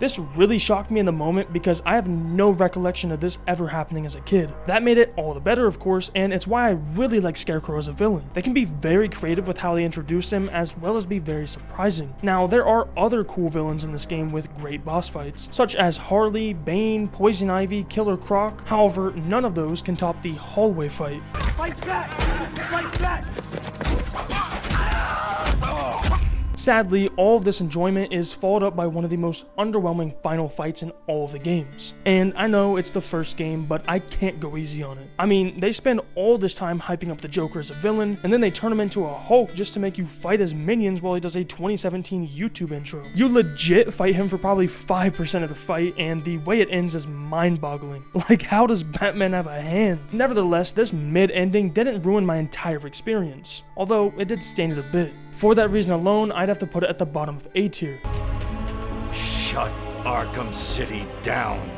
This really shocked me in the moment because I have no recollection of this ever happening as a kid. That made it all the better, of course, and it's why I really like Scarecrow as a villain. They can be very creative with how they introduce him, as well as be very surprising. Now, there are other cool villains in this game with great boss fights, such as Harley, Bane, Poison Ivy, Killer Croc. However, none of those can top the hallway fight. Fight back! Fight back! Sadly, all of this enjoyment is followed up by one of the most underwhelming final fights in all of the games. And I know it's the first game, but I can't go easy on it. I mean, they spend all this time hyping up the Joker as a villain, and then they turn him into a Hulk just to make you fight as minions while he does a 2017 YouTube intro. You legit fight him for probably 5% of the fight, and the way it ends is mind-boggling. Like, how does Batman have a hand? Nevertheless, this mid-ending didn't ruin my entire experience, although it did stain it a bit. For that reason alone, I'd have to put it at the bottom of A tier. Shut Arkham City down.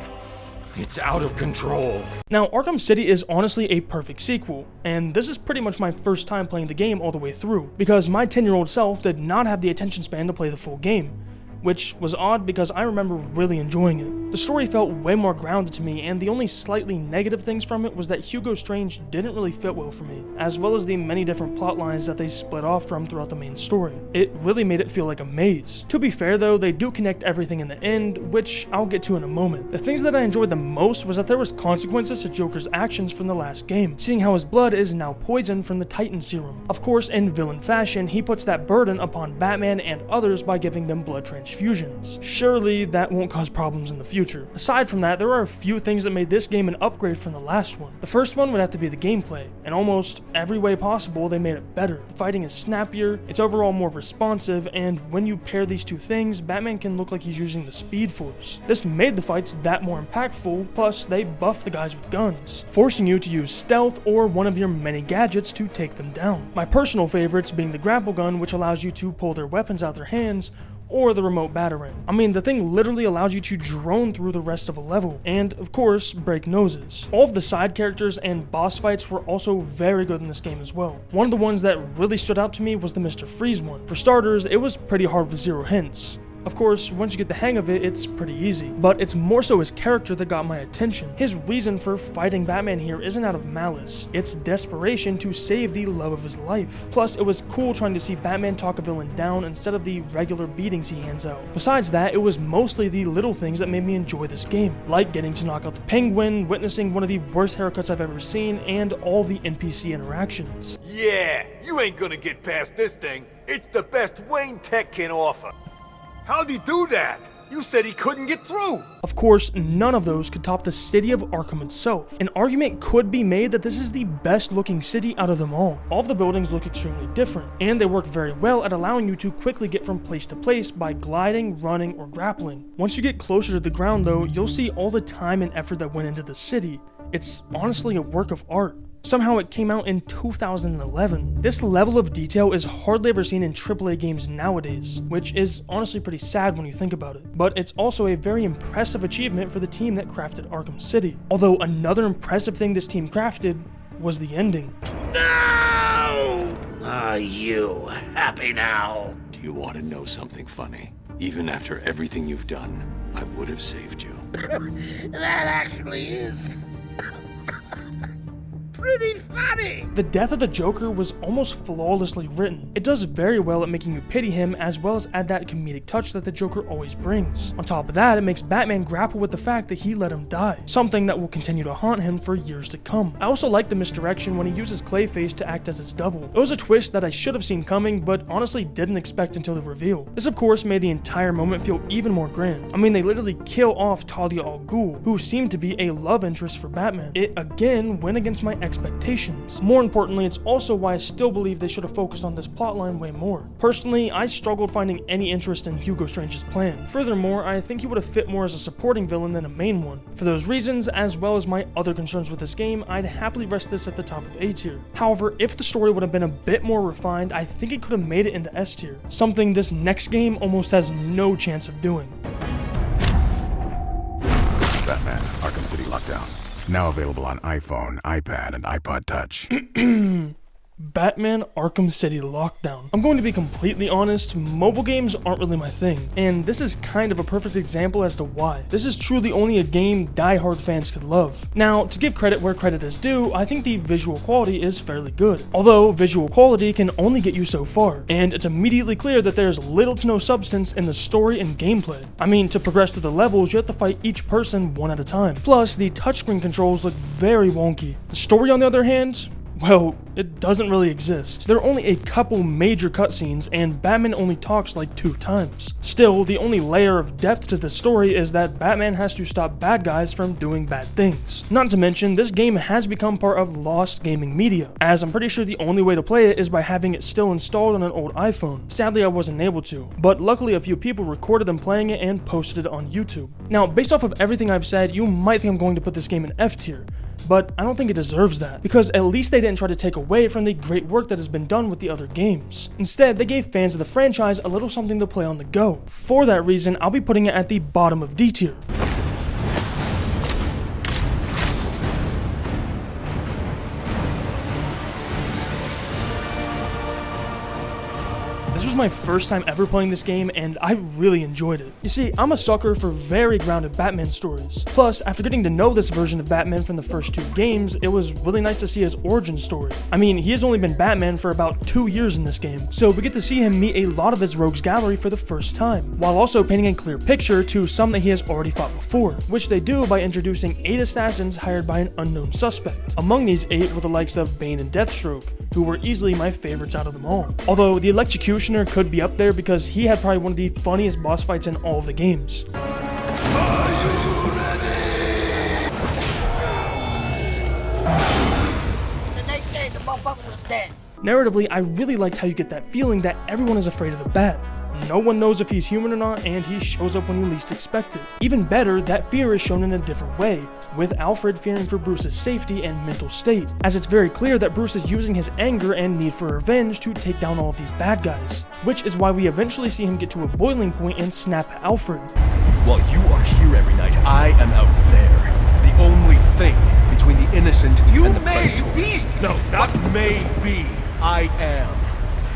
It's out of control. Now, Arkham City is honestly a perfect sequel, and this is pretty much my first time playing the game all the way through, because my 10-year-old self did not have the attention span to play the full game, which was odd because I remember really enjoying it. The story felt way more grounded to me, and the only slightly negative things from it was that Hugo Strange didn't really fit well for me, as well as the many different plot lines that they split off from throughout the main story. It really made it feel like a maze. To be fair though, they do connect everything in the end, which I'll get to in a moment. The things that I enjoyed the most was that there was consequences to Joker's actions from the last game, seeing how his blood is now poisoned from the Titan Serum. Of course, in villain fashion, he puts that burden upon Batman and others by giving them blood transfusions. Surely that won't cause problems in the future. Aside from that, there are a few things that made this game an upgrade from the last one. The first one would have to be the gameplay. In almost every way possible, they made it better. The fighting is snappier, it's overall more responsive, and when you pair these two things, Batman can look like he's using the Speed Force. This made the fights that more impactful, plus they buffed the guys with guns, forcing you to use stealth or one of your many gadgets to take them down. My personal favorites being the grapple gun, which allows you to pull their weapons out their hands, or the remote batarang. I mean, the thing literally allows you to drone through the rest of a level, and of course, break noses. All of the side characters and boss fights were also very good in this game as well. One of the ones that really stood out to me was the Mr. Freeze one. For starters, it was pretty hard with zero hints. Of course, once you get the hang of it, it's pretty easy. But it's more so his character that got my attention. His reason for fighting Batman here isn't out of malice. It's desperation to save the love of his life. Plus, it was cool trying to see Batman talk a villain down instead of the regular beatings he hands out. Besides that, it was mostly the little things that made me enjoy this game, like getting to knock out the Penguin, witnessing one of the worst haircuts I've ever seen, and all the NPC interactions. Yeah, you ain't gonna get past this thing. It's the best Wayne Tech can offer. How'd he do that? You said he couldn't get through! Of course, none of those could top the city of Arkham itself. An argument could be made that this is the best looking city out of them all. All of the buildings look extremely different, and they work very well at allowing you to quickly get from place to place by gliding, running, or grappling. Once you get closer to the ground though, you'll see all the time and effort that went into the city. It's honestly a work of art. Somehow it came out in 2011. This level of detail is hardly ever seen in AAA games nowadays, which is honestly pretty sad when you think about it. But it's also a very impressive achievement for the team that crafted Arkham City. Although another impressive thing this team crafted was the ending. No! Are you happy now? Do you want to know something funny? Even after everything you've done, I would have saved you. That actually is pretty funny. The death of the Joker was almost flawlessly written. It does very well at making you pity him, as well as add that comedic touch that the Joker always brings. On top of that, it makes Batman grapple with the fact that he let him die, something that will continue to haunt him for years to come. I also like the misdirection when he uses Clayface to act as his double. It was a twist that I should have seen coming, but honestly didn't expect until the reveal. This of course made the entire moment feel even more grand. I mean, they literally kill off Talia al Ghul, who seemed to be a love interest for Batman. It again went against my expectations. More importantly, it's also why I still believe they should have focused on this plotline way more. Personally, I struggled finding any interest in Hugo Strange's plan. Furthermore, I think he would have fit more as a supporting villain than a main one. For those reasons, as well as my other concerns with this game, I'd happily rest this at the top of A tier. However, if the story would have been a bit more refined, I think it could have made it into S tier, something this next game almost has no chance of doing. Batman Arkham City Lockdown. Now available on iPhone, iPad, and iPod Touch. Batman Arkham City Lockdown. I'm going to be completely honest, mobile games aren't really my thing, and this is kind of a perfect example as to why. This is truly only a game die-hard fans could love. Now, to give credit where credit is due, I think the visual quality is fairly good. Although, visual quality can only get you so far, and it's immediately clear that there's little to no substance in the story and gameplay. I mean, to progress through the levels, you have to fight each person one at a time. Plus, the touchscreen controls look very wonky. The story, on the other hand, well, it doesn't really exist. There are only a couple major cutscenes, and Batman only talks like 2 times. Still, the only layer of depth to the story is that Batman has to stop bad guys from doing bad things. Not to mention, this game has become part of lost gaming media, as I'm pretty sure the only way to play it is by having it still installed on an old iPhone. Sadly, I wasn't able to, but luckily a few people recorded them playing it and posted it on YouTube. Now, based off of everything I've said, you might think I'm going to put this game in F tier, but I don't think it deserves that, because at least they didn't try to take away from the great work that has been done with the other games. Instead, they gave fans of the franchise a little something to play on the go. For that reason, I'll be putting it at the bottom of D tier. This was my first time ever playing this game, and I really enjoyed it. You see, I'm a sucker for very grounded Batman stories. Plus, after getting to know this version of Batman from the first 2 games, it was really nice to see his origin story. I mean, he has only been Batman for about 2 years in this game, so we get to see him meet a lot of his rogues gallery for the first time, while also painting a clear picture to some that he has already fought before, which they do by introducing 8 assassins hired by an unknown suspect. Among these 8 were the likes of Bane and Deathstroke, who were easily my favorites out of them all. Although the Electrocutioner could be up there because he had probably one of the funniest boss fights in all of the games. They say the motherfucker was dead. Narratively, I really liked how you get that feeling that everyone is afraid of the Bat. No one knows if he's human or not, and he shows up when you least expect it. Even better, that fear is shown in a different way, with Alfred fearing for Bruce's safety and mental state, as it's very clear that Bruce is using his anger and need for revenge to take down all of these bad guys, which is why we eventually see him get to a boiling point and snap at Alfred. While you are here every night, I am out there. The only thing between the innocent and the predator. No, not maybe. I am.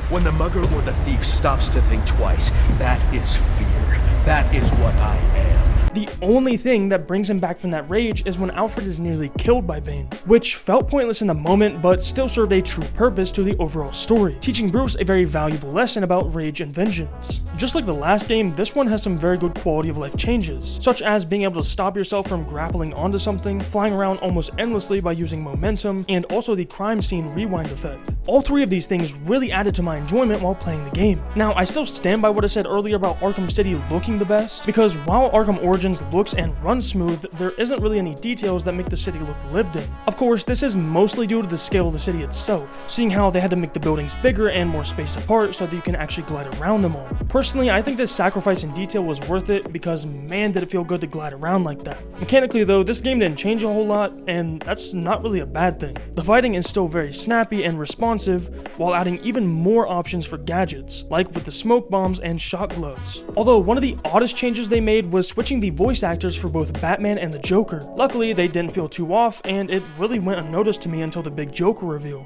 When the mugger or the thief stops to think twice, that is fear. That is what I am. The only thing that brings him back from that rage is when Alfred is nearly killed by Bane, which felt pointless in the moment but still served a true purpose to the overall story, teaching Bruce a very valuable lesson about rage and vengeance. Just like the last game, this one has some very good quality of life changes, such as being able to stop yourself from grappling onto something, flying around almost endlessly by using momentum, and also the crime scene rewind effect. All 3 of these things really added to my enjoyment while playing the game. Now, I still stand by what I said earlier about Arkham City looking the best, because while Arkham Origins looks and runs smooth, there isn't really any details that make the city look lived in. Of course, this is mostly due to the scale of the city itself, seeing how they had to make the buildings bigger and more spaced apart so that you can actually glide around them all. Personally, I think this sacrifice in detail was worth it, because man did it feel good to glide around like that. Mechanically though, this game didn't change a whole lot, and that's not really a bad thing. The fighting is still very snappy and responsive, while adding even more options for gadgets, like with the smoke bombs and shock gloves. Although one of the oddest changes they made was switching the voice actors for both Batman and the Joker. Luckily, they didn't feel too off, and it really went unnoticed to me until the big Joker reveal.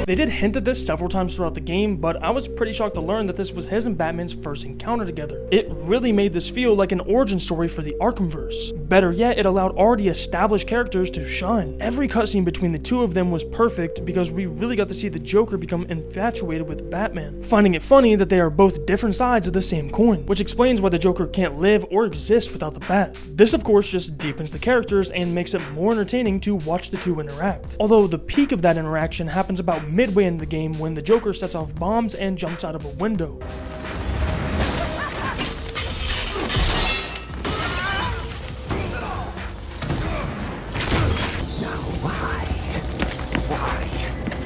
They did hint at this several times throughout the game, but I was pretty shocked to learn that this was his and Batman's first encounter together. It really made this feel like an origin story for the Arkhamverse. Better yet, it allowed already established characters to shine. Every cutscene between the 2 of them was perfect because we really got to see the Joker become infatuated with Batman, finding it funny that they are both different sides of the same coin, which explains why the Joker can't live or exist without the Bat. This of course just deepens the characters and makes it more entertaining to watch the 2 interact. Although the peak of that interaction happens about midway into the game when the Joker sets off bombs and jumps out of a window.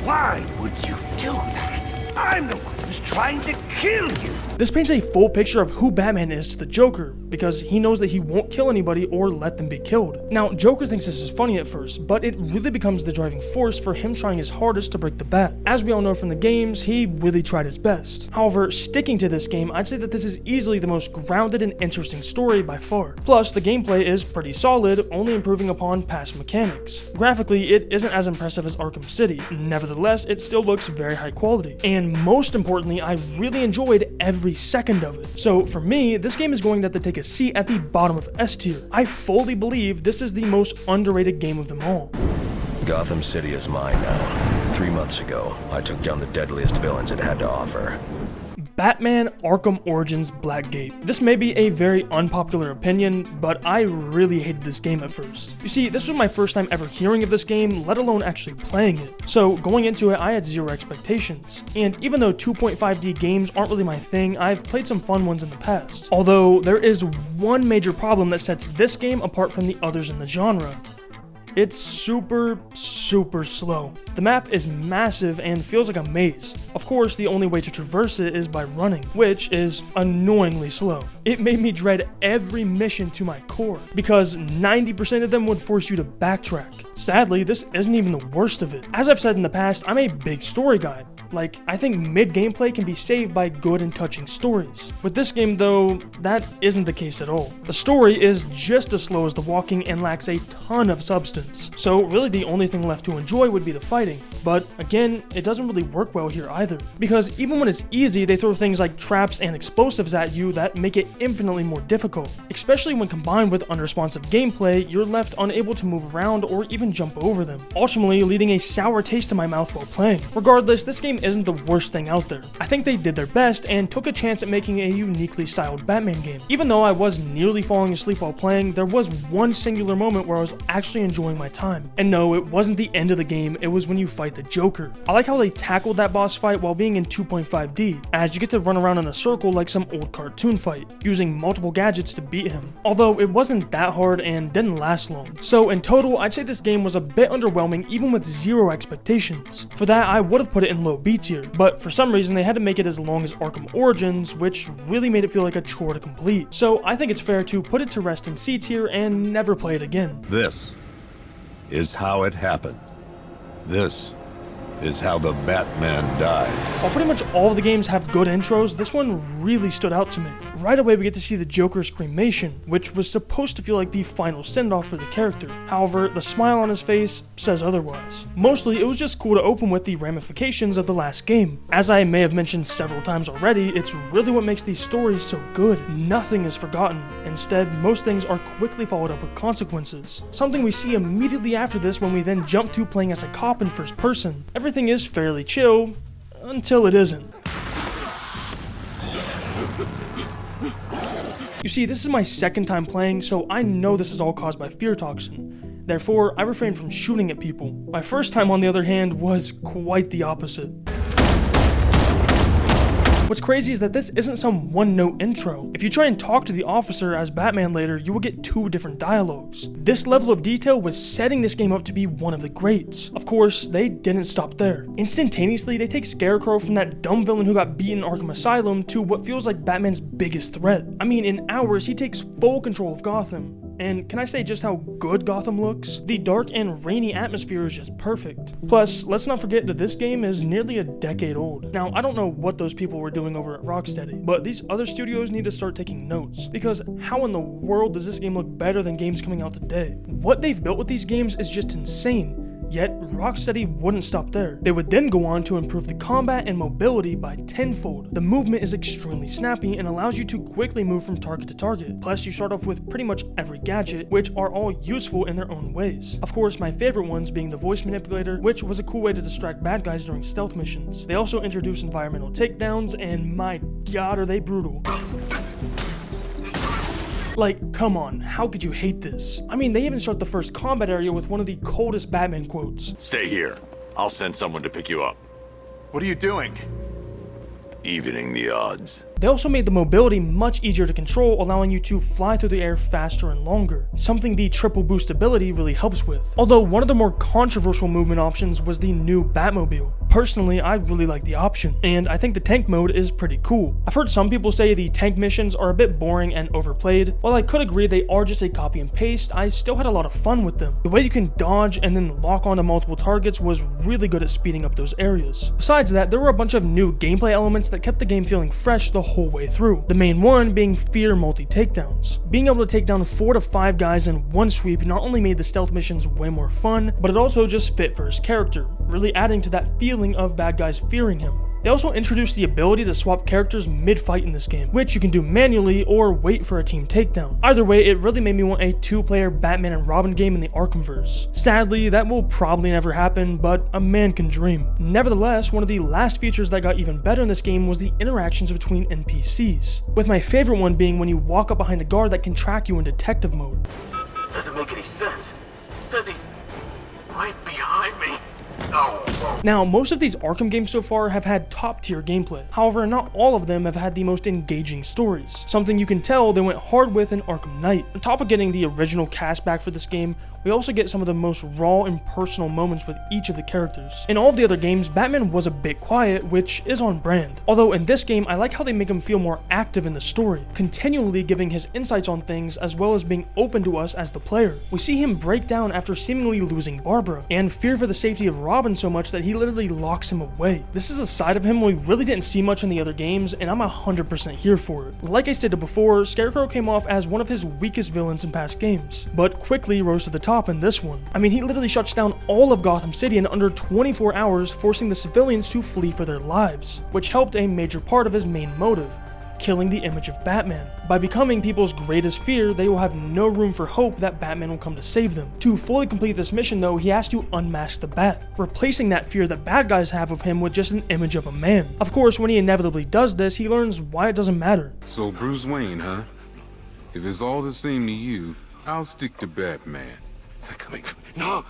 Why would you do that? I'm the one who's trying to kill you. This paints a full picture of who Batman is to the Joker, because he knows that he won't kill anybody or let them be killed. Now, Joker thinks this is funny at first, but it really becomes the driving force for him trying his hardest to break the bat. As we all know from the games, he really tried his best. However, sticking to this game, I'd say that this is easily the most grounded and interesting story by far. Plus, the gameplay is pretty solid, only improving upon past mechanics. Graphically, it isn't as impressive as Arkham City. Nevertheless, it still looks very high quality. And most importantly, I really enjoyed every second of it. So for me, this game is going to have to take a seat at the bottom of S tier. I fully believe this is the most underrated game of them all. Gotham City is mine now. 3 months ago, I took down the deadliest villains it had to offer. Batman Arkham Origins Blackgate. This may be a very unpopular opinion, but I really hated this game at first. You see, this was my first time ever hearing of this game, let alone actually playing it. So going into it, I had zero expectations. And even though 2.5D games aren't really my thing, I've played some fun ones in the past. Although there is one major problem that sets this game apart from the others in the genre. It's super slow. The map is massive and feels like a maze. Of course, the only way to traverse it is by running, which is annoyingly slow. It made me dread every mission to my core, because 90% of them would force you to backtrack. Sadly, this isn't even the worst of it. As I've said in the past, I'm a big story guy. Like, I think mid-gameplay can be saved by good and touching stories. With this game though, that isn't the case at all. The story is just as slow as the walking and lacks a ton of substance. So really the only thing left to enjoy would be the fighting. But again, it doesn't really work well here either. Because even when it's easy, they throw things like traps and explosives at you that make it infinitely more difficult. Especially when combined with unresponsive gameplay, you're left unable to move around or even jump over them. Ultimately leaving a sour taste in my mouth while playing. Regardless, this game isn't the worst thing out there. I think they did their best and took a chance at making a uniquely styled Batman game. Even though I was nearly falling asleep while playing, there was one singular moment where I was actually enjoying my time. And no, it wasn't the end of the game, it was when you fight the Joker. I like how they tackled that boss fight while being in 2.5D, as you get to run around in a circle like some old cartoon fight, using multiple gadgets to beat him. Although it wasn't that hard and didn't last long. So in total, I'd say this game was a bit underwhelming even with zero expectations. For that, I would have put it in low B tier, but for some reason they had to make it as long as Arkham Origins, which really made it feel like a chore to complete. So I think it's fair to put it to rest in C tier and never play it again. This is how it happened. This is how the Batman died. While pretty much all of the games have good intros, this one really stood out to me. Right away we get to see the Joker's cremation, which was supposed to feel like the final send-off for the character. However, the smile on his face says otherwise. Mostly, it was just cool to open with the ramifications of the last game. As I may have mentioned several times already, it's really what makes these stories so good. Nothing is forgotten. Instead, most things are quickly followed up with consequences. Something we see immediately after this when we then jump to playing as a cop in first person. Everything is fairly chill, until it isn't. You see, this is my second time playing, so I know this is all caused by fear toxin. Therefore, I refrained from shooting at people. My first time, on the other hand, was quite the opposite. What's crazy is that this isn't some one-note intro. If you try and talk to the officer as Batman later, you will get two different dialogues. This level of detail was setting this game up to be one of the greats. Of course, they didn't stop there. Instantaneously, they take Scarecrow from that dumb villain who got beaten in Arkham Asylum to what feels like Batman's biggest threat. I mean, in hours, he takes full control of Gotham. And can I say just how good Gotham looks? The dark and rainy atmosphere is just perfect. Plus, let's not forget that this game is nearly a decade old. Now, I don't know what those people were doing over at Rocksteady, but these other studios need to start taking notes, because how in the world does this game look better than games coming out today? What they've built with these games is just insane. Yet, Rocksteady wouldn't stop there. They would then go on to improve the combat and mobility by tenfold. The movement is extremely snappy and allows you to quickly move from target to target. Plus, you start off with pretty much every gadget, which are all useful in their own ways. Of course, my favorite ones being the voice manipulator, which was a cool way to distract bad guys during stealth missions. They also introduce environmental takedowns, and my god, are they brutal. Like, come on, how could you hate this? I mean, they even start the first combat area with one of the coldest Batman quotes. Stay here. I'll send someone to pick you up. What are you doing? Evening the odds. They also made the mobility much easier to control, allowing you to fly through the air faster and longer, something the triple boost ability really helps with. Although one of the more controversial movement options was the new Batmobile. Personally, I really like the option, and I think the tank mode is pretty cool. I've heard some people say the tank missions are a bit boring and overplayed. While I could agree they are just a copy and paste, I still had a lot of fun with them. The way you can dodge and then lock onto multiple targets was really good at speeding up those areas. Besides that, there were a bunch of new gameplay elements that kept the game feeling fresh the whole way through. The main one being fear multi-takedowns. Being able to take down 4 to 5 guys in one sweep not only made the stealth missions way more fun, but it also just fit for his character, really adding to that feeling of bad guys fearing him. They also introduced the ability to swap characters mid-fight in this game, which you can do manually or wait for a team takedown. Either way, it really made me want a 2-player Batman and Robin game in the Arkhamverse. Sadly, that will probably never happen, but a man can dream. Nevertheless, one of the last features that got even better in this game was the interactions between NPCs, with my favorite one being when you walk up behind a guard that can track you in detective mode. This doesn't make any sense. It says he's right behind me. Oh. Now, most of these Arkham games so far have had top-tier gameplay. However, not all of them have had the most engaging stories, something you can tell they went hard with in Arkham Knight. On top of getting the original cast back for this game, we also get some of the most raw and personal moments with each of the characters. In all of the other games, Batman was a bit quiet, which is on brand. Although in this game, I like how they make him feel more active in the story, continually giving his insights on things as well as being open to us as the player. We see him break down after seemingly losing Barbara, and fear for the safety of Robin so much that he literally locks him away. This is a side of him we really didn't see much in the other games, and I'm 100% here for it. Like I stated before, Scarecrow came off as one of his weakest villains in past games, but quickly rose to the top in this one. I mean, he literally shuts down all of Gotham City in under 24 hours, forcing the civilians to flee for their lives, which helped a major part of his main motive: killing the image of Batman. By becoming people's greatest fear, they will have no room for hope that Batman will come to save them. To fully complete this mission though, he has to unmask the Bat, replacing that fear that bad guys have of him with just an image of a man. Of course, when he inevitably does this, he learns why it doesn't matter. So Bruce Wayne, huh? If it's all the same to you, I'll stick to Batman. No.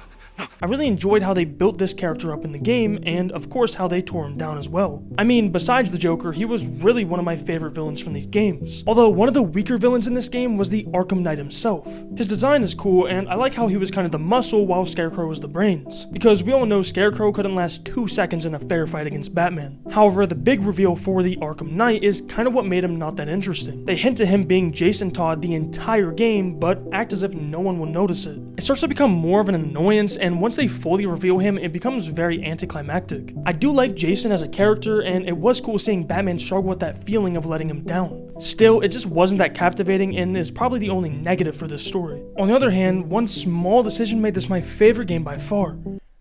I really enjoyed how they built this character up in the game, and of course how they tore him down as well. I mean, besides the Joker, he was really one of my favorite villains from these games. Although one of the weaker villains in this game was the Arkham Knight himself. His design is cool, and I like how he was kind of the muscle while Scarecrow was the brains, because we all know Scarecrow couldn't last 2 seconds in a fair fight against Batman. However, the big reveal for the Arkham Knight is kind of what made him not that interesting. They hint at him being Jason Todd the entire game, but act as if no one will notice it. It starts to become more of an annoyance, and once they fully reveal him, it becomes very anticlimactic. I do like Jason as a character, and it was cool seeing Batman struggle with that feeling of letting him down. Still, it just wasn't that captivating and is probably the only negative for this story. On the other hand, one small decision made this my favorite game by far: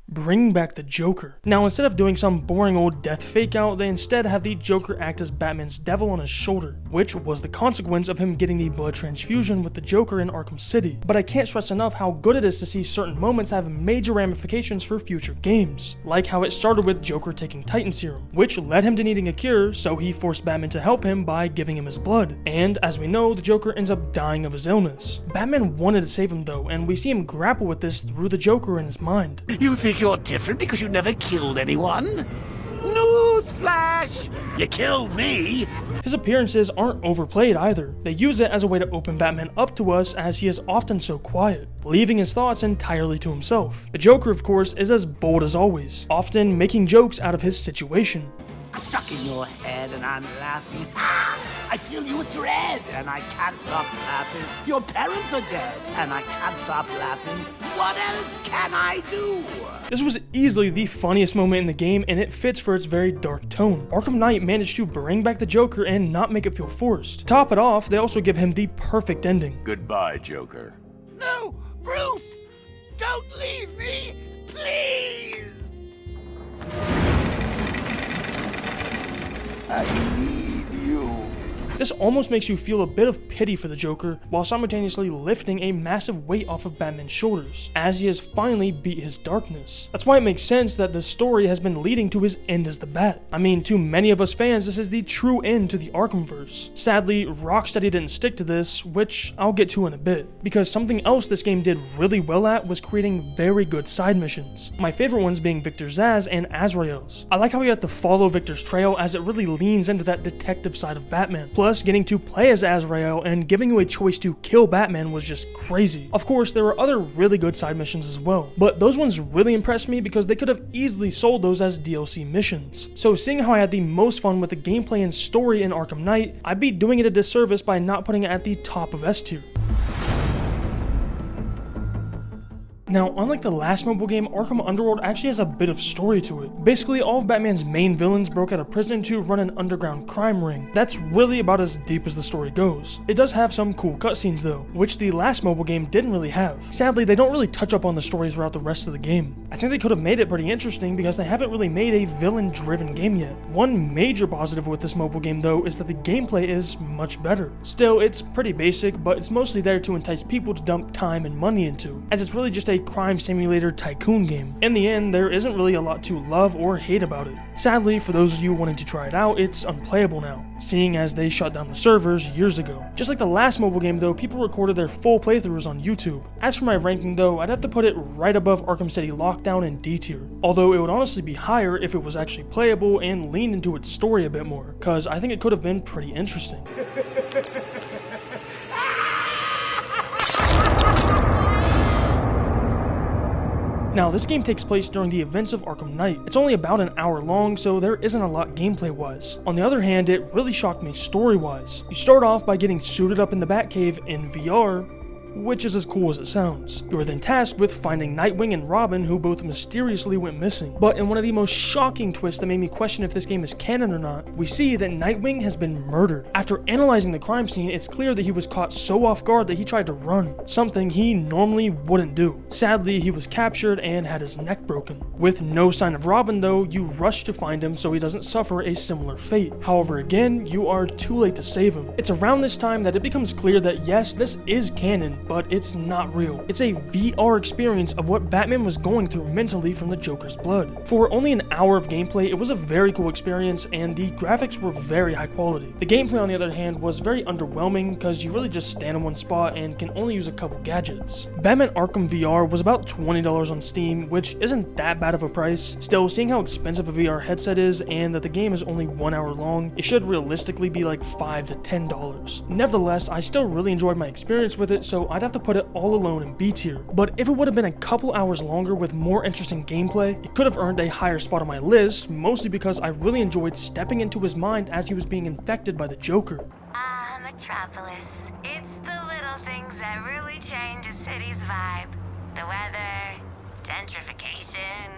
bring back the Joker. Now, instead of doing some boring old death fake out, they instead have the Joker act as Batman's devil on his shoulder, which was the consequence of him getting the blood transfusion with the Joker in Arkham City. But I can't stress enough how good it is to see certain moments have major ramifications for future games, like how it started with Joker taking Titan Serum, which led him to needing a cure, so he forced Batman to help him by giving him his blood. And as we know, the Joker ends up dying of his illness. Batman wanted to save him though, and we see him grapple with this through the Joker in his mind. You think you're different because you never killed anyone? Newsflash! You killed me! His appearances aren't overplayed either. They use it as a way to open Batman up to us, as he is often so quiet, leaving his thoughts entirely to himself. The Joker, of course, is as bold as always, often making jokes out of his situation. I'm stuck in your head and I'm laughing. I fill you with dread and I can't stop laughing. Your parents are dead and I can't stop laughing. What else can I do? This was easily the funniest moment in the game, and it fits for its very dark tone. Arkham Knight managed to bring back the Joker and not make it feel forced. To top it off, they also give him the perfect ending. Goodbye, Joker. No, Bruce! Don't leave me! Please! I need you. This almost makes you feel a bit of pity for the Joker, while simultaneously lifting a massive weight off of Batman's shoulders, as he has finally beat his darkness. That's why it makes sense that the story has been leading to his end as the Bat. I mean, to many of us fans, this is the true end to the Arkhamverse. Sadly, Rocksteady didn't stick to this, which I'll get to in a bit, because something else this game did really well at was creating very good side missions. My favorite ones being Victor Zsasz and Azrael's. I like how you have to follow Victor's trail, as it really leans into that detective side of Batman. Plus, getting to play as Azrael and giving you a choice to kill Batman was just crazy. Of course, there were other really good side missions as well, but those ones really impressed me because they could have easily sold those as DLC missions. So seeing how I had the most fun with the gameplay and story in Arkham Knight, I'd be doing it a disservice by not putting it at the top of S tier. Now, unlike the last mobile game, Arkham Underworld actually has a bit of story to it. Basically, all of Batman's main villains broke out of prison to run an underground crime ring. That's really about as deep as the story goes. It does have some cool cutscenes though, which the last mobile game didn't really have. Sadly, they don't really touch up on the story throughout the rest of the game. I think they could have made it pretty interesting because they haven't really made a villain-driven game yet. One major positive with this mobile game though is that the gameplay is much better. Still, it's pretty basic, but it's mostly there to entice people to dump time and money into, as it's really just a crime simulator tycoon game. In the end, there isn't really a lot to love or hate about it. Sadly, for those of you wanting to try it out, it's unplayable now, seeing as they shut down the servers years ago. Just like the last mobile game though, people recorded their full playthroughs on YouTube. As for my ranking though, I'd have to put it right above Arkham City Lockdown in D tier, although it would honestly be higher if it was actually playable and leaned into its story a bit more, cause I think it could have been pretty interesting. Now, this game takes place during the events of Arkham Knight. It's only about an hour long, so there isn't a lot gameplay-wise. On the other hand, it really shocked me story-wise. You start off by getting suited up in the Batcave in VR, which is as cool as it sounds. You are then tasked with finding Nightwing and Robin, who both mysteriously went missing. But in one of the most shocking twists that made me question if this game is canon or not, we see that Nightwing has been murdered. After analyzing the crime scene, it's clear that he was caught so off guard that he tried to run, something he normally wouldn't do. Sadly, he was captured and had his neck broken. With no sign of Robin though, you rush to find him so he doesn't suffer a similar fate. However, again, you are too late to save him. It's around this time that it becomes clear that yes, this is canon, but it's not real. It's a VR experience of what Batman was going through mentally from the Joker's blood. For only an hour of gameplay, it was a very cool experience and the graphics were very high quality. The gameplay on the other hand was very underwhelming because you really just stand in one spot and can only use a couple gadgets. Batman Arkham VR was about $20 on Steam, which isn't that bad of a price. Still, seeing how expensive a VR headset is and that the game is only 1 hour long, it should realistically be like $5 to $10. Nevertheless, I still really enjoyed my experience with it, so I'd have to put it all alone in B tier. But if it would have been a couple hours longer with more interesting gameplay, it could have earned a higher spot on my list, mostly because I really enjoyed stepping into his mind as he was being infected by the Joker. Metropolis. It's the little things that really change a city's vibe. The weather, gentrification.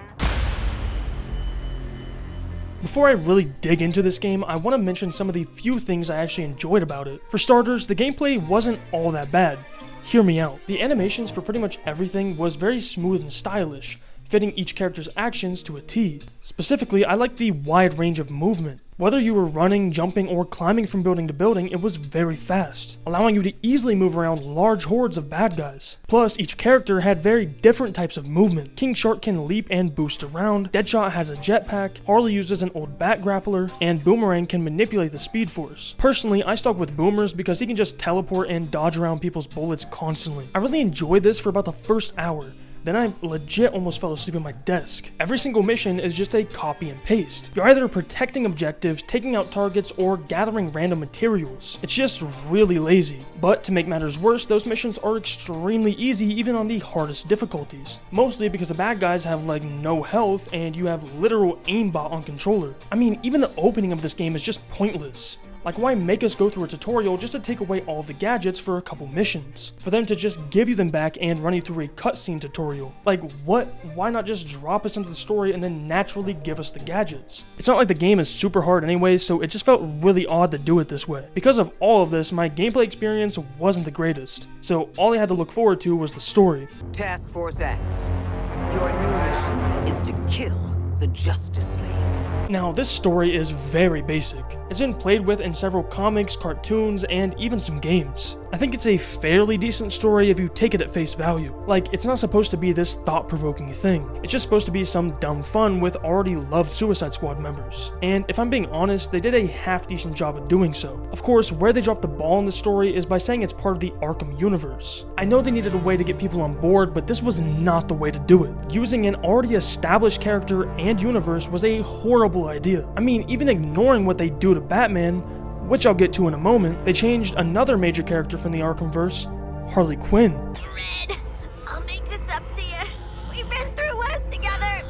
Before I really dig into this game, I want to mention some of the few things I actually enjoyed about it. For starters, the gameplay wasn't all that bad. Hear me out. The animations for pretty much everything was very smooth and stylish, fitting each character's actions to a T. Specifically, I liked the wide range of movement. Whether you were running, jumping, or climbing from building to building, it was very fast, allowing you to easily move around large hordes of bad guys. Plus, each character had very different types of movement. King Shark can leap and boost around, Deadshot has a jetpack, Harley uses an old bat grappler, and Boomerang can manipulate the Speed Force. Personally, I stuck with Boomers because he can just teleport and dodge around people's bullets constantly. I really enjoyed this for about the first hour. Then I legit almost fell asleep at my desk. Every single mission is just a copy and paste. You're either protecting objectives, taking out targets, or gathering random materials. It's just really lazy. But to make matters worse, those missions are extremely easy even on the hardest difficulties. Mostly because the bad guys have like no health and you have literal aimbot on controller. I mean, even the opening of this game is just pointless. Like, why make us go through a tutorial just to take away all of the gadgets for a couple missions? For them to just give you them back and run you through a cutscene tutorial. Like, what? Why not just drop us into the story and then naturally give us the gadgets? It's not like the game is super hard anyway, so it just felt really odd to do it this way. Because of all of this, my gameplay experience wasn't the greatest. So all I had to look forward to was the story. Task Force X. Your new mission is to kill the Justice League. Now, this story is very basic. It's been played with in several comics, cartoons, and even some games. I think it's a fairly decent story if you take it at face value. Like, it's not supposed to be this thought-provoking thing. It's just supposed to be some dumb fun with already loved Suicide Squad members. And if I'm being honest, they did a half-decent job of doing so. Of course, where they dropped the ball in the story is by saying it's part of the Arkham universe. I know they needed a way to get people on board, but this was not the way to do it. Using an already established character and universe was a horrible idea. I mean, even ignoring what they do to Batman, which I'll get to in a moment, they changed another major character from the Arkhamverse, Harley Quinn. Red, I'll make this up to you. We've been through worse together.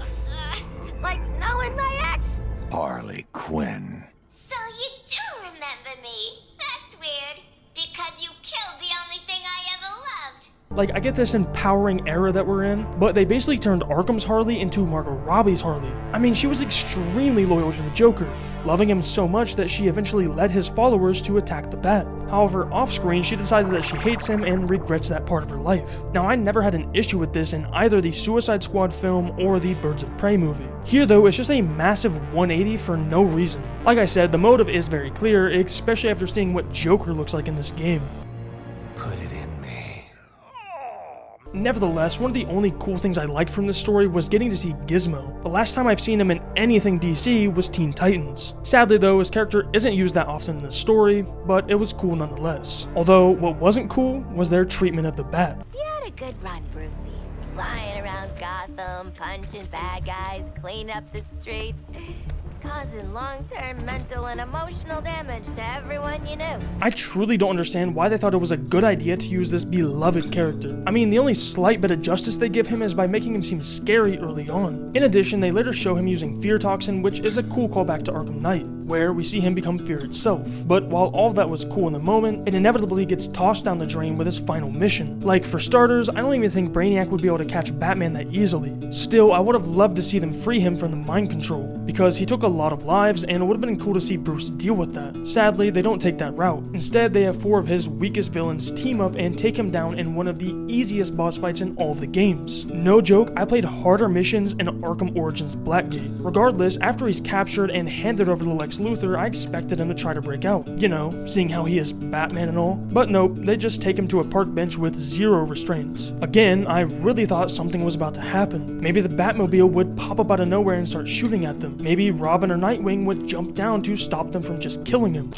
Like knowing my ex. Harley Quinn. So you do remember me. That's weird, because you killed the only thing I ever loved. Like, I get this empowering era that we're in, but they basically turned Arkham's Harley into Margot Robbie's Harley. I mean, she was extremely loyal to the Joker, loving him so much that she eventually led his followers to attack the Bat. However, off-screen, she decided that she hates him and regrets that part of her life. Now, I never had an issue with this in either the Suicide Squad film or the Birds of Prey movie. Here, though, it's just a massive 180 for no reason. Like I said, the motive is very clear, especially after seeing what Joker looks like in this game. Put it in me. Nevertheless, one of the only cool things I liked from this story was getting to see Gizmo. The last time I've seen him in anything DC was Teen Titans. Sadly though, his character isn't used that often in the story, but it was cool nonetheless. Although, what wasn't cool was their treatment of the Bat. You had a good run, Brucey. Flying around Gotham, punching bad guys, cleaning up the streets, causing long-term mental and emotional damage to everyone you knew. I truly don't understand why they thought it was a good idea to use this beloved character. I mean, the only slight bit of justice they give him is by making him seem scary early on. In addition, they later show him using Fear Toxin, which is a cool callback to Arkham Knight, where we see him become fear itself. But while all of that was cool in the moment, it inevitably gets tossed down the drain with his final mission. Like, for starters, I don't even think Brainiac would be able to catch Batman that easily. Still, I would have loved to see them free him from the mind control, because he took a lot of lives and it would have been cool to see Bruce deal with that. Sadly, they don't take that route. Instead, they have 4 of his weakest villains team up and take him down in one of the easiest boss fights in all of the games. No joke, I played harder missions in Arkham Origins Blackgate. Regardless, after he's captured and handed over to Lex Luthor, I expected him to try to break out. You know, seeing how he is Batman and all. But nope, they just take him to a park bench with 0 restraints. Again, I really thought something was about to happen. Maybe the Batmobile would pop up out of nowhere and start shooting at them. Maybe Robin or Nightwing would jump down to stop them from just killing him.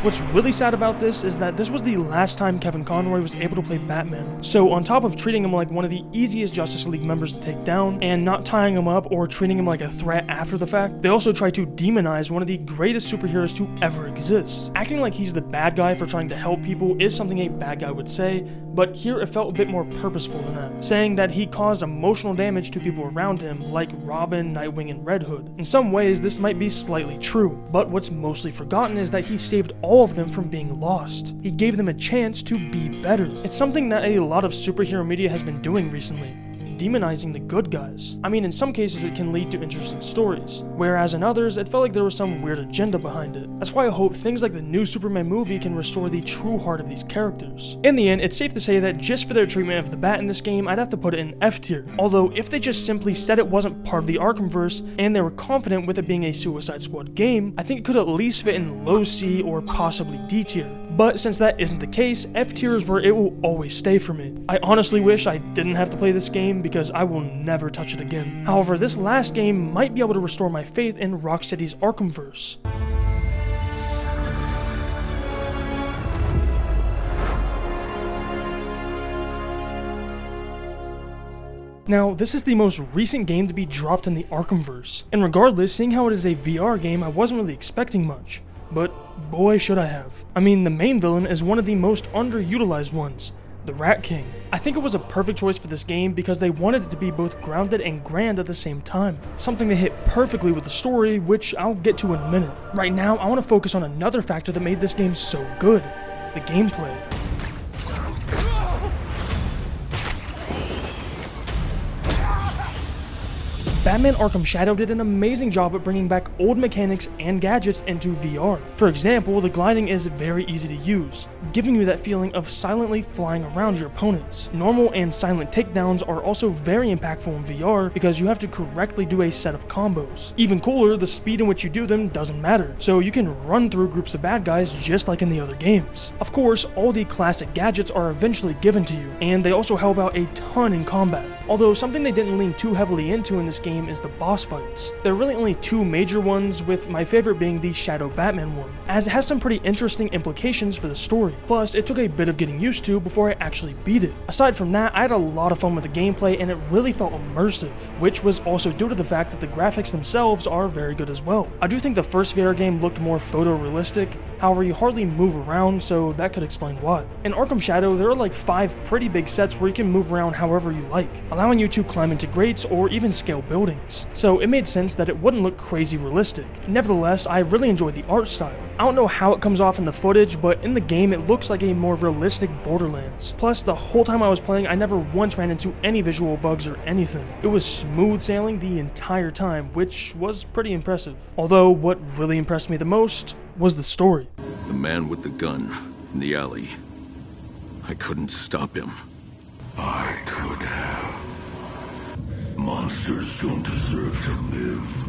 What's really sad about this is that this was the last time Kevin Conroy was able to play Batman. So on top of treating him like one of the easiest Justice League members to take down, and not tying him up or treating him like a threat after the fact, they also try to demonize one of the greatest superheroes to ever exist. Acting like he's the bad guy for trying to help people is something a bad guy would say, but here it felt a bit more purposeful than that, saying that he caused emotional damage to people around him, like Robin, Nightwing, and Red Hood. In some ways, this might be slightly true, but what's mostly forgotten is that he saved all of them from being lost. He gave them a chance to be better. It's something that a lot of superhero media has been doing recently. Demonizing the good guys. I mean, in some cases it can lead to interesting stories, whereas in others it felt like there was some weird agenda behind it. That's why I hope things like the new Superman movie can restore the true heart of these characters. In the end, it's safe to say that just for their treatment of the Bat in this game, I'd have to put it in F tier. Although, if they just simply said it wasn't part of the Arkhamverse, and they were confident with it being a Suicide Squad game, I think it could at least fit in low C or possibly D tier. But since that isn't the case, F tier is where it will always stay for me. I honestly wish I didn't have to play this game because I will never touch it again. However, this last game might be able to restore my faith in Rocksteady's Arkhamverse. Now, this is the most recent game to be dropped in the Arkhamverse, and regardless, seeing how it is a VR game, I wasn't really expecting much. But boy should I have. I mean, the main villain is one of the most underutilized ones, the Rat King. I think it was a perfect choice for this game because they wanted it to be both grounded and grand at the same time. Something that hit perfectly with the story, which I'll get to in a minute. Right now, I want to focus on another factor that made this game so good, the gameplay. Batman Arkham Shadow did an amazing job at bringing back old mechanics and gadgets into VR. For example, the gliding is very easy to use, giving you that feeling of silently flying around your opponents. Normal and silent takedowns are also very impactful in VR because you have to correctly do a set of combos. Even cooler, the speed in which you do them doesn't matter, so you can run through groups of bad guys just like in the other games. Of course, all the classic gadgets are eventually given to you, and they also help out a ton in combat. Although something they didn't lean too heavily into in this game is the boss fights. There are really only two major ones, with my favorite being the Shadow Batman one, as it has some pretty interesting implications for the story. Plus, it took a bit of getting used to before I actually beat it. Aside from that, I had a lot of fun with the gameplay and it really felt immersive, which was also due to the fact that the graphics themselves are very good as well. I do think the first VR game looked more photorealistic, however you hardly move around, so that could explain why. In Arkham Shadow, there are like 5 pretty big sets where you can move around however you like, allowing you to climb into grates or even scale buildings, so it made sense that it wouldn't look crazy realistic. Nevertheless, I really enjoyed the art style. I don't know how it comes off in the footage, but in the game it looks like a more realistic Borderlands. Plus, the whole time I was playing, I never once ran into any visual bugs or anything. It was smooth sailing the entire time, which was pretty impressive. Although, what really impressed me the most was the story. The man with the gun in the alley. I couldn't stop him. I could have. Monsters don't deserve to live.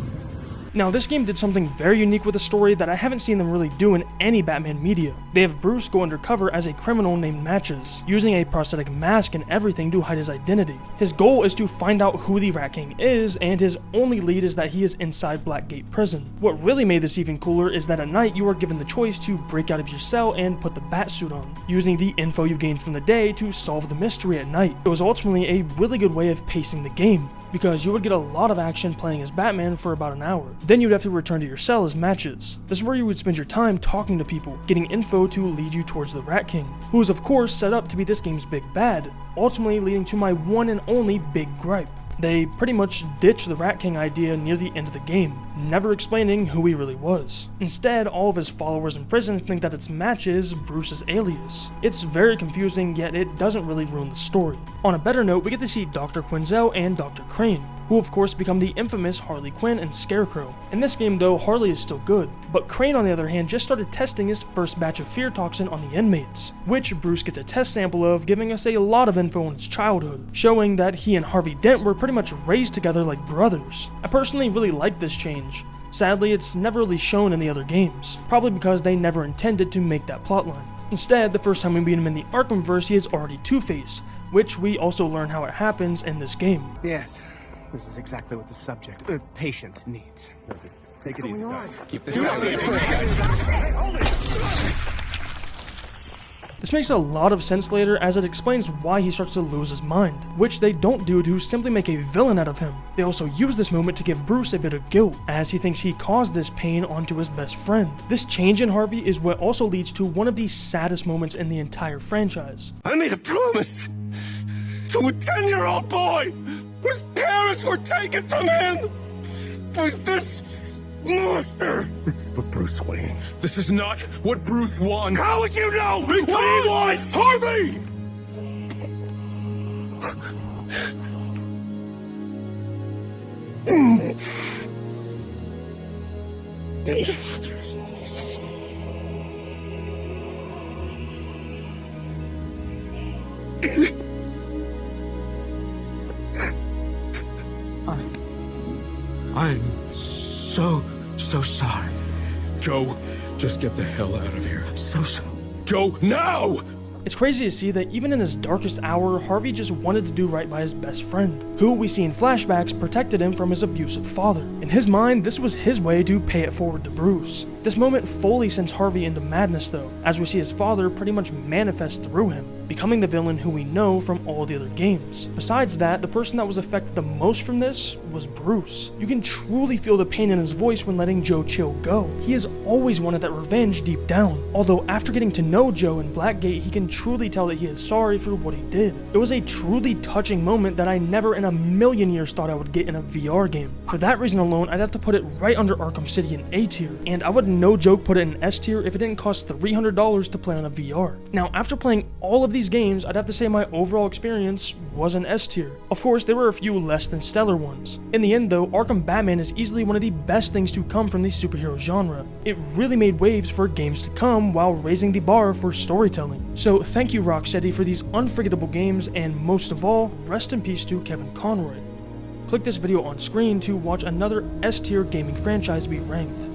Now, this game did something very unique with the story that I haven't seen them really do in any Batman media. They have Bruce go undercover as a criminal named Matches, using a prosthetic mask and everything to hide his identity. His goal is to find out who the Rat King is, and his only lead is that he is inside Blackgate prison. What really made this even cooler is that at night you are given the choice to break out of your cell and put the bat suit on, using the info you gained from the day to solve the mystery at night. It was ultimately a really good way of pacing the game, because you would get a lot of action playing as Batman for about an hour. Then you'd have to return to your cell as Matches. This is where you would spend your time talking to people, getting info to lead you towards the Rat King, who is of course set up to be this game's big bad, ultimately leading to my one and only big gripe. They pretty much ditch the Rat King idea near the end of the game, never explaining who he really was. Instead, all of his followers in prison think that it's Matches, Bruce's alias. It's very confusing, yet it doesn't really ruin the story. On a better note, we get to see Dr. Quinzel and Dr. Crane, who of course become the infamous Harley Quinn and Scarecrow. In this game though, Harley is still good, but Crane on the other hand just started testing his first batch of fear toxin on the inmates, which Bruce gets a test sample of, giving us a lot of info on his childhood, showing that he and Harvey Dent were pretty much raised together like brothers. I personally really like this change. Sadly, it's never really shown in the other games, probably because they never intended to make that plotline. Instead, the first time we meet him in the Arkhamverse, he is already Two-Face, which we also learn how it happens in this game. Yes. This is exactly what the subject, patient needs. No, just take it easy, guys. Keep this This makes a lot of sense later, as it explains why he starts to lose his mind, which they don't do to simply make a villain out of him. They also use this moment to give Bruce a bit of guilt, as he thinks he caused this pain onto his best friend. This change in Harvey is what also leads to one of the saddest moments in the entire franchise. I made a promise to a 10-year-old boy whose parents were taken from him by this monster. This is what Bruce Wayne. This is not what Bruce wants. How would you know what he wants? Harvey! I'm so sorry. Joe, just get the hell out of here. So sorry. Joe, now! It's crazy to see that even in his darkest hour, Harvey just wanted to do right by his best friend, who we see in flashbacks protected him from his abusive father. In his mind, this was his way to pay it forward to Bruce. This moment fully sends Harvey into madness though, as we see his father pretty much manifest through him, becoming the villain who we know from all the other games. Besides that, the person that was affected the most from this was Bruce. You can truly feel the pain in his voice when letting Joe Chill go. He has always wanted that revenge deep down, although after getting to know Joe in Blackgate, he can truly tell that he is sorry for what he did. It was a truly touching moment that I never in a million years thought I would get in a VR game. For that reason alone, I'd have to put it right under Arkham City in A tier, and I would no joke put it in S tier if it didn't cost $300 to play on a VR. Now, after playing all of these these games, I'd have to say my overall experience was an S tier. Of course, there were a few less than stellar ones. In the end though, Arkham Batman is easily one of the best things to come from the superhero genre. It really made waves for games to come while raising the bar for storytelling. So thank you Rocksteady for these unforgettable games, and most of all, rest in peace to Kevin Conroy. Click this video on screen to watch another S tier gaming franchise be ranked.